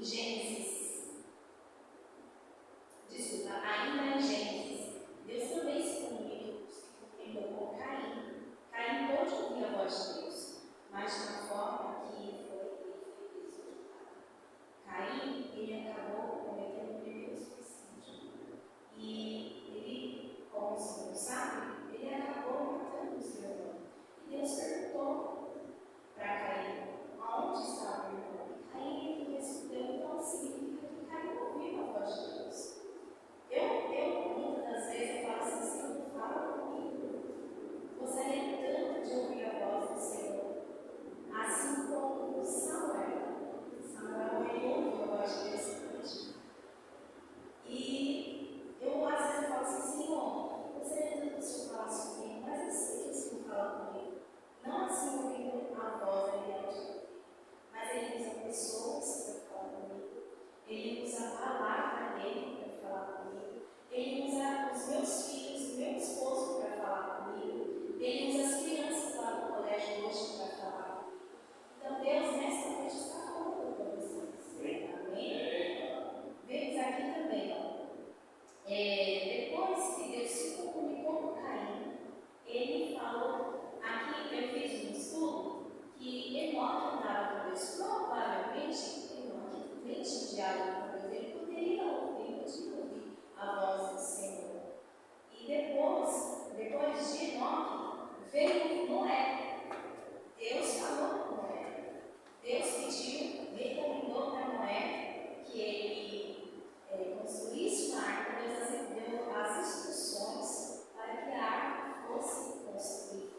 Gênesis, desculpa, ainda em Gênesis, Deus também se comunicou com Caim. Caim pôde ouvir a voz de Deus, mas de uma forma que ele foi prejudicado. Caim, ele acabou cometendo o primeiro suicídio. E ele, como o senhor sabe, ele acabou matando o seu irmão. E Deus perguntou para Caim aonde estava o irmão. E Caim respondeu, então significa que Caim ouviu a voz de Deus. Eu muitas das vezes, eu falo assim, Senhor, fala comigo. Gostaria tanto de ouvir a voz do Senhor. Assim como Samuel. Samuel, ele ouviu a voz de Deus também. E eu, às vezes, falo assim, Senhor, gostaria tanto que o Senhor falasse comigo, mas eu sei que o Senhor fala comigo. Não assim ouvindo a voz dele, mas ele usa pessoas para falar comigo. Ele usa a palavra dele para falar comigo. Ele usa os meus filhos, o meu esposo para falar comigo. Ele usa as crianças lá no colégio hoje para falar comigo. Então, Deus, nessa noite, está falando com vocês. Amém? Vemos aqui também, ó. Depois que Deus se comunicou com Caim, ele falou, aqui eu fiz um estudo, que Enoque andava com Deus. Provavelmente, Enoque, frente diálogo com Deus, ele poderia ouvir a voz do Senhor. E depois de Enoque, veio Noé. Deus falou com Noé. Deus pediu, recomendou para Noé que ele construísse uma arca. Deus deu as instruções para que a arca fosse construída.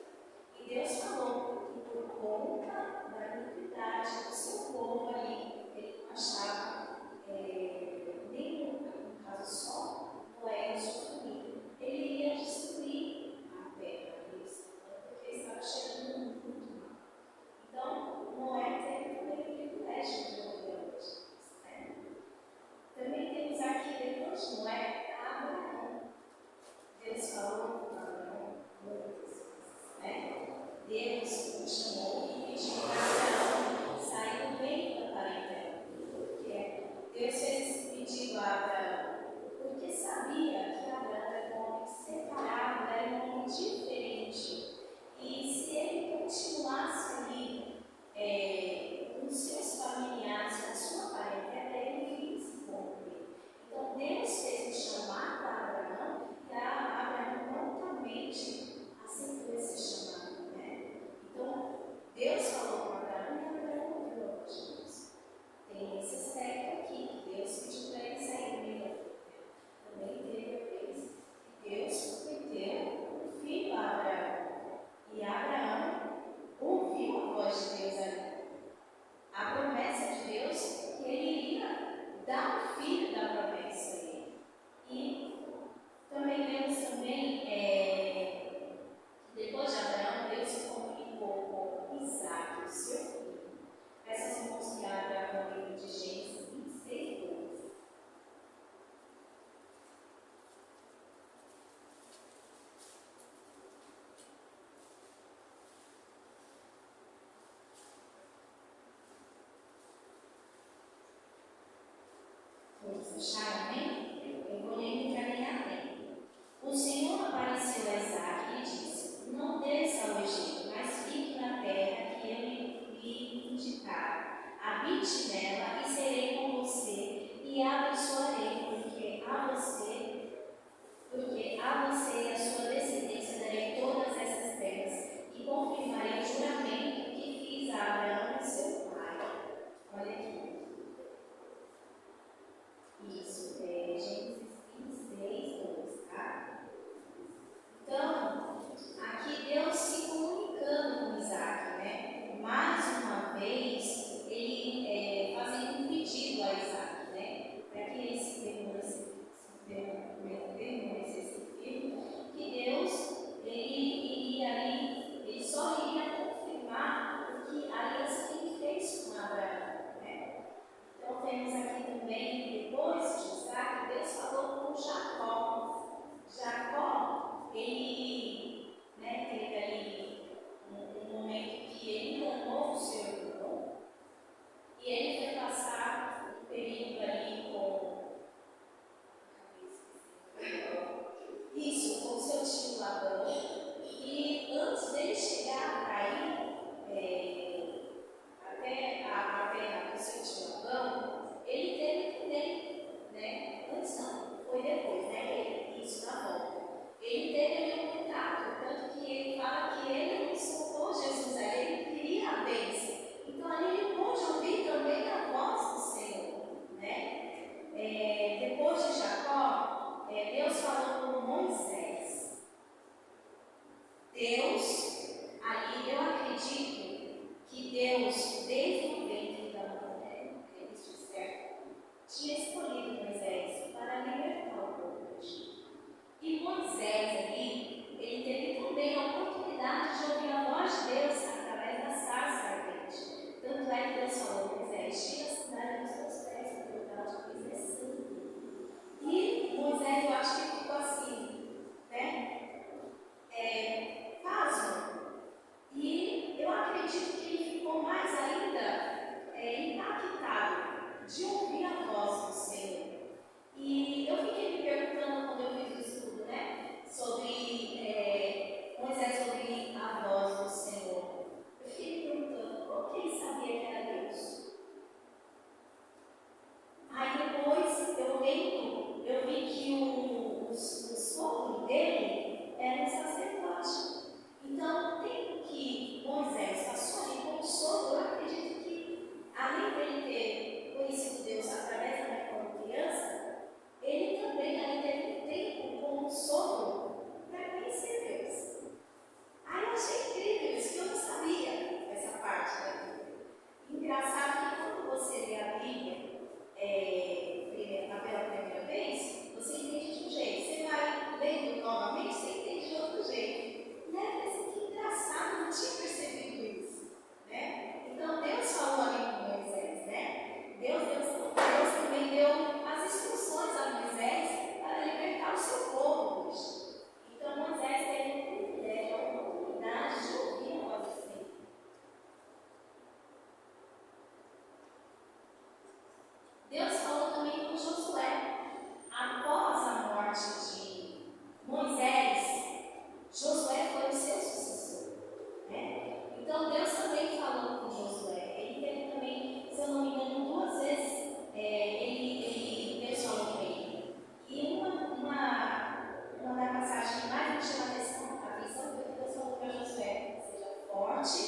E Deus falou que por conta da iniquidade do seu povo ali, ele não achava nenhum, no caso só, Noé e sua família. Ele iria destruir a terra deles, porque estava chegando muito mal. Então, Noé teve também o privilégio de ouvir a voz de Deus. Também temos aqui, depois de Noé, Abraão. Deus falou com Abraão muitas vezes, Deus o chamou e pediu para Abraão sair do meio da parentela. Porque Deus fez esse pedido a Abraão, porque sabia que Abraão era um homem separado, era um homem diferente. E se ele continuasse ali com seus familiares, com a sua parentela, ele iria se corromper. Então Deus fez um chamado a Abraão e Abraão prontamente aceitou esse chamado. Então Deus falou com acredito que ele ficou mais ainda impactado de ouvir a voz do Senhor. E eu fiquei me perguntando quando eu fiz o estudo, né, sobre Moisés ouvir a voz do Senhor. Eu fiquei me perguntando como que ele sabia que era Deus. Aí depois, eu vi que o sogro dele era um sacerdote. Então, o tempo que Moisés passou ali como sogro, eu acredito que, além dele ter conhecido Deus através da minha como criança, ele também ali teve um tempo como sogro para conhecer Deus. Aí eu achei incrível isso, que eu não sabia essa parte da Bíblia. Engraçado que quando você lê a Bíblia, pela primeira vez, você entende de um jeito. Você vai lendo novamente, você entende de outro jeito. E aí pensa que engraçado, não tinha percebido isso. Né? Então Deus falou ali com Moisés, né? Deus também deu as instruções a Moisés para libertar o seu povo hoje. Então Moisés teve o privilégio, a oportunidade de ouvir a voz do Senhor. Deus falou também com Josué. Após a morte de Moisés, Josué foi o seu sucessor. Né? Então Deus também falou com Josué. Ele teve também, se eu não me engano, 2 vezes Deus falou com ele. E uma da passagem que mais me chama a atenção foi que Deus falou para Josué: seja forte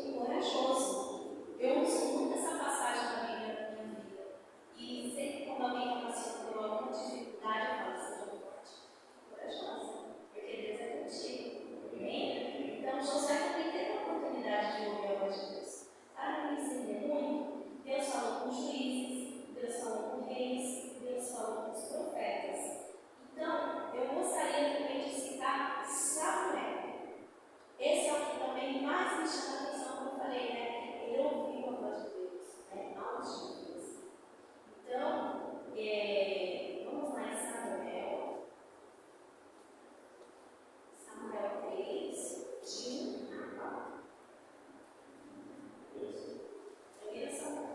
e corajoso. Eu uso muito essa passagem na minha vida. E sempre quando alguém está passando por alguma dificuldade, eu falo: seja forte e corajosa, porque Deus é contigo. Amém? Então Josué também teve a oportunidade de ouvir a voz de Deus. Para me entender muito, Deus falou com juízes, Deus falou com reis, Deus falou com os profetas. Então, eu gostaria também de citar Samuel. Esse é o que também mais me chama a atenção, como eu falei, né? Ele ouviu a voz de Deus, né? Aos de Deus. Então, vamos lá em Samuel. Samuel 3, de 1 a 4. Primeira Samuel.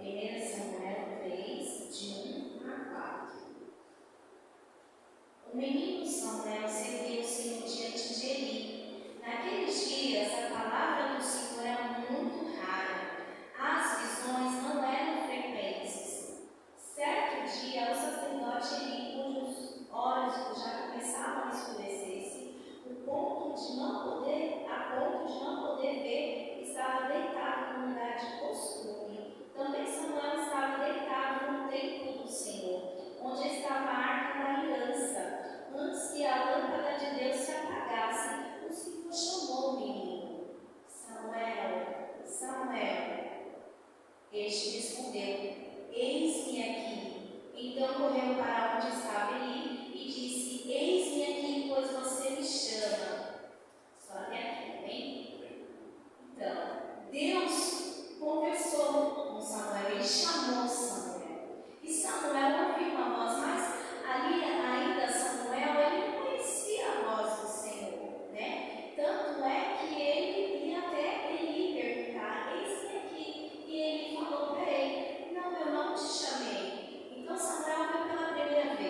Primeira Samuel 3, de 1 a 4. O menino Samuel serviu-se diante de Eli. Naqueles dias, a palavra do Senhor era muito rara. As visões não eram frequentes. Certo dia, o sacerdote Eli, cujos olhos já começavam a escurecer-se, a ponto de não poder ver, estava deitado no lugar de costume. Também Samuel estava deitado no templo do Senhor, onde estava a arca da aliança. Antes que a lâmpada de Deus se apagasse, o Senhor chamou o menino: Samuel, Samuel. Este respondeu: eis-me aqui. Então correu para onde estava Eli e disse: eis-me aqui, pois você me chama. Só até aqui, bem? Então, Deus conversou com Samuel, ele chamou Samuel. E Samuel ouviu uma voz, mas ali ainda Samuel, ele não conhecia a voz do Senhor, né? Tanto é que ele ia até Eli perguntar: eis-me aqui. E ele falou para ele: não, eu não te chamei. Então Samuel foi pela primeira vez.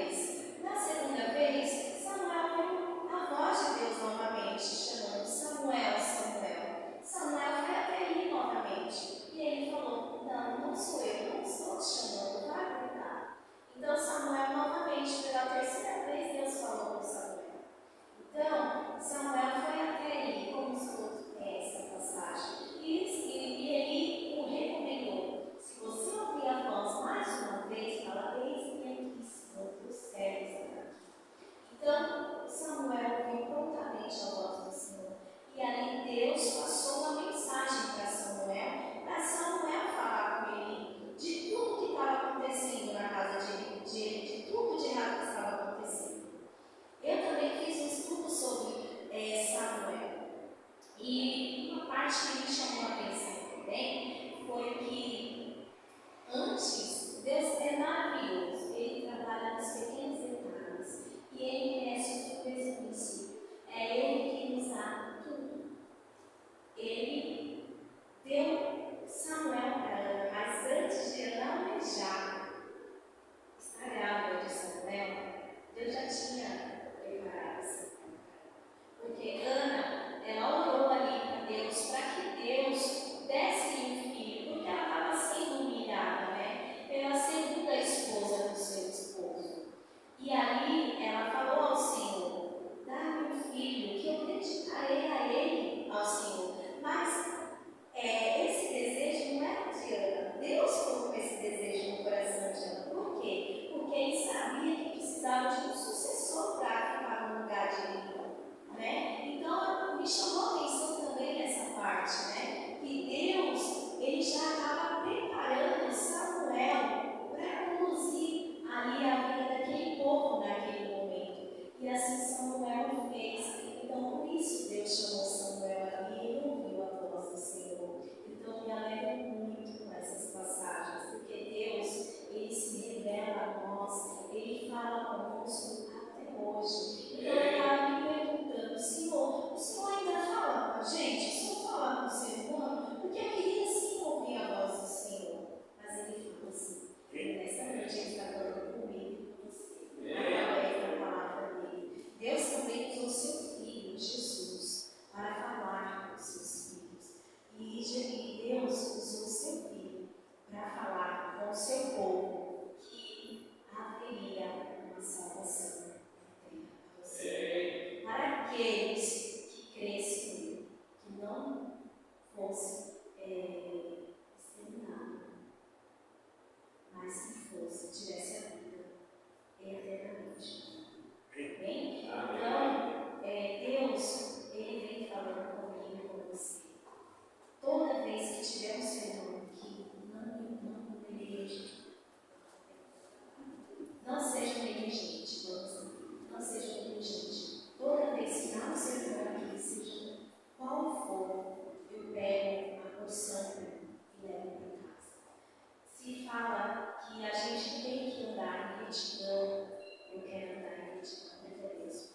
que a gente tem que andar em retidão. Eu quero andar em retidão, porque é Deus.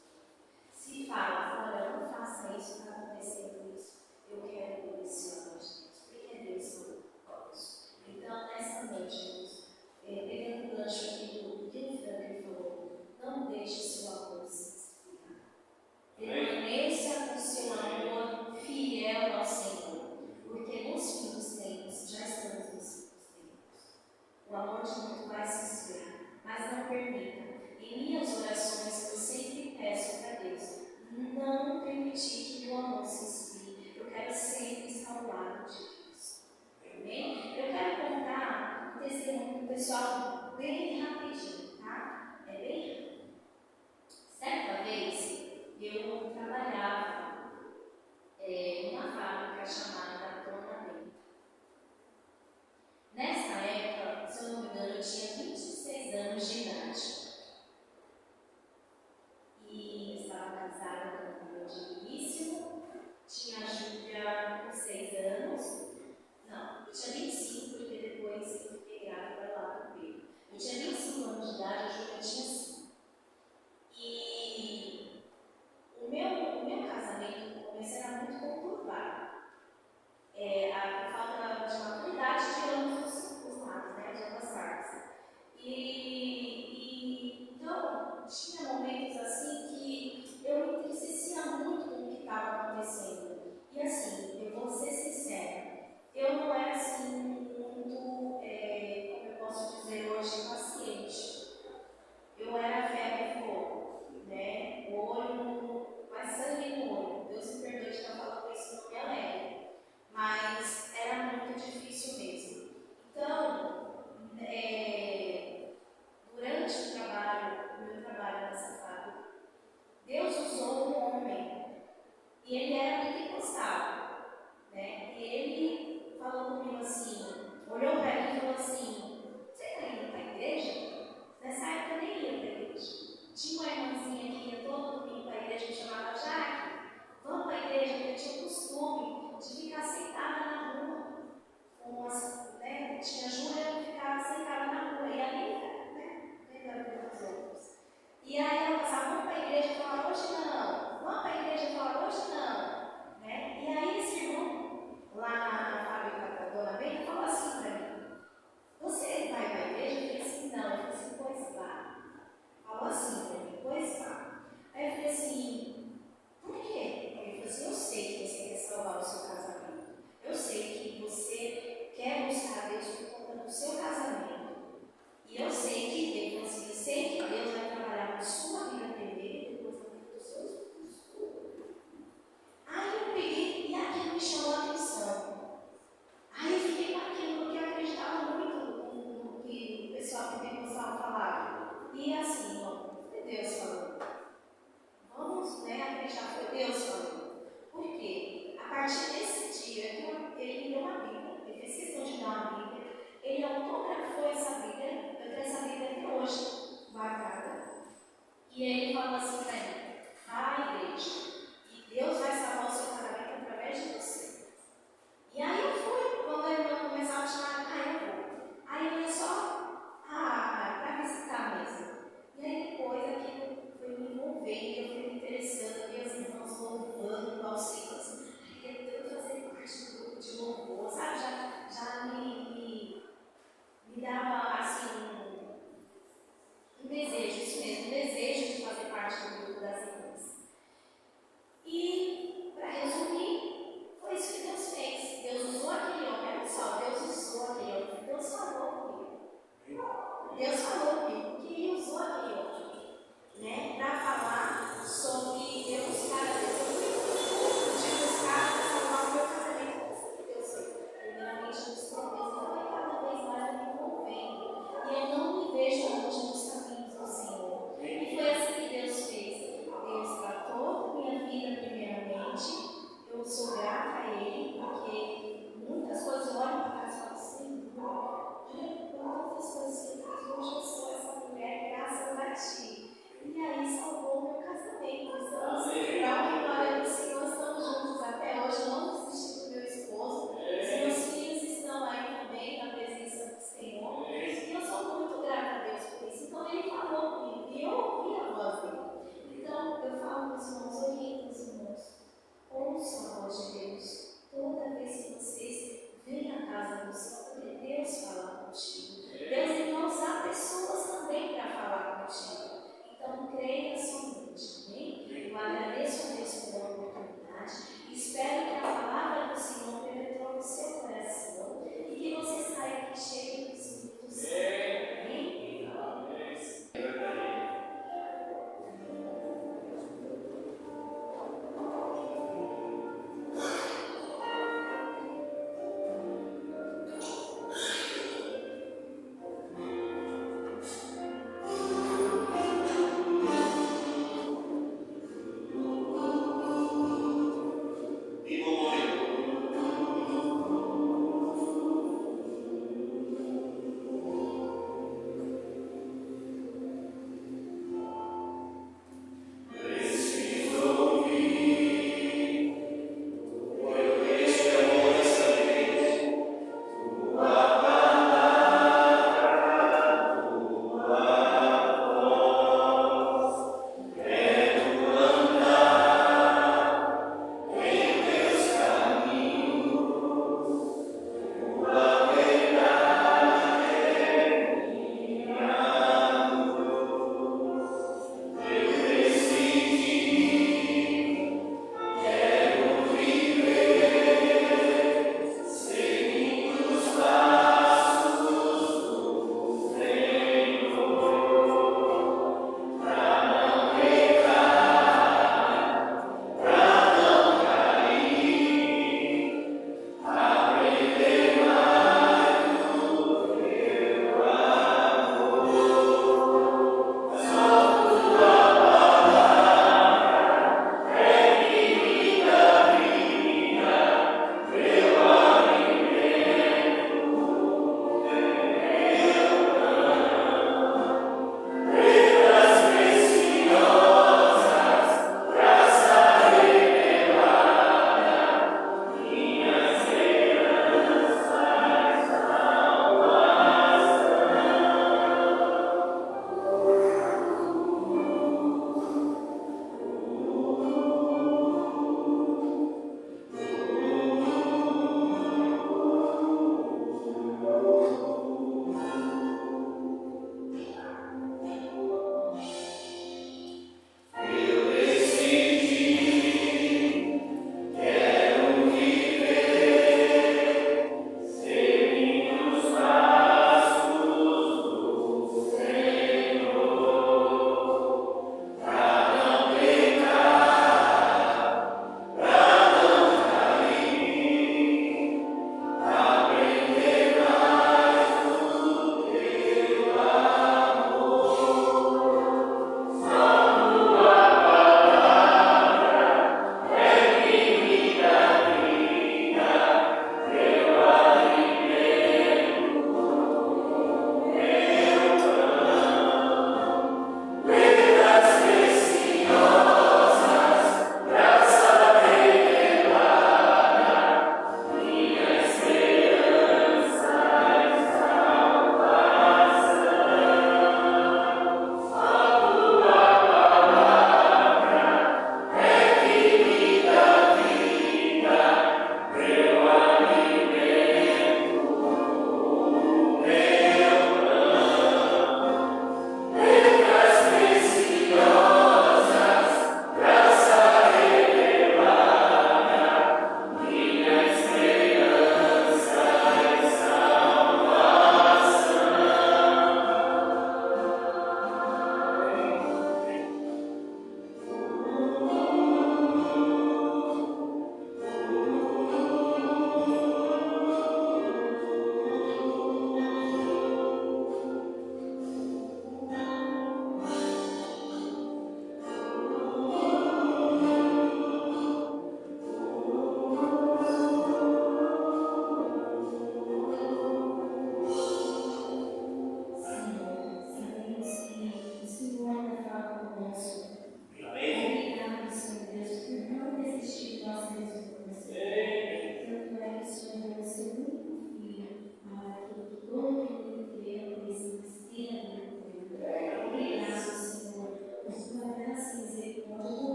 Se fala, olha, não faça isso, está acontecendo isso, eu quero obedecer a voz de Deus, porque é Deus que eu gosto. Então, nessa noite, irmãos, pegando o gancho aqui do que o Franklin falou, não deixe o seu amor se desviar. Permaneça com seu amor fiel ao Senhor, porque nos fins dos tempos, já estamos nos fins dos tempos, o amor de muito vai se esfriar, mas não permita. Em minhas orações, eu sempre peço para Deus não permitir que meu amor se esfrie. Eu quero sempre estar ao lado de Deus. Amém? Eu quero contar um testemunho do pessoal bem rapidinho, tá? É bem rápido. Certa vez, eu trabalhava numa fábrica chamada Tornamento. Nessa época, se eu não me engano, eu tinha 26 anos de idade. E estava casada com o digníssimo, tinha a Júlia com 6 anos, não, eu tinha 25, porque depois eu fiquei grávida lá do Pedro. Eu tinha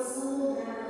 posição no lugar